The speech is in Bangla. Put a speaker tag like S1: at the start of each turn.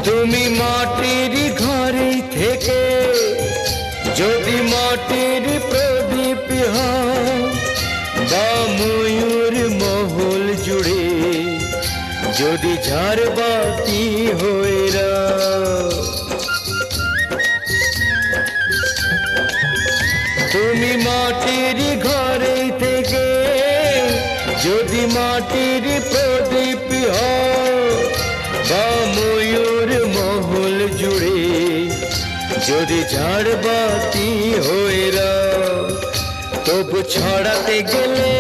S1: তুমি মাটির ঘরে থেকে যদি মাটির প্রদীপ হও, বা ময়ূর মহল জুড়ে যদি ঝাড়বাতি হয়ে রাও। তুমি মাটির ঘরে থেকে যদি মাটির প্রদীপ হও, বা ময়ূর মহল জুড়ে যদি ঝাড়বাতি হয়ে রাও, তবু ছড়াতে গেলে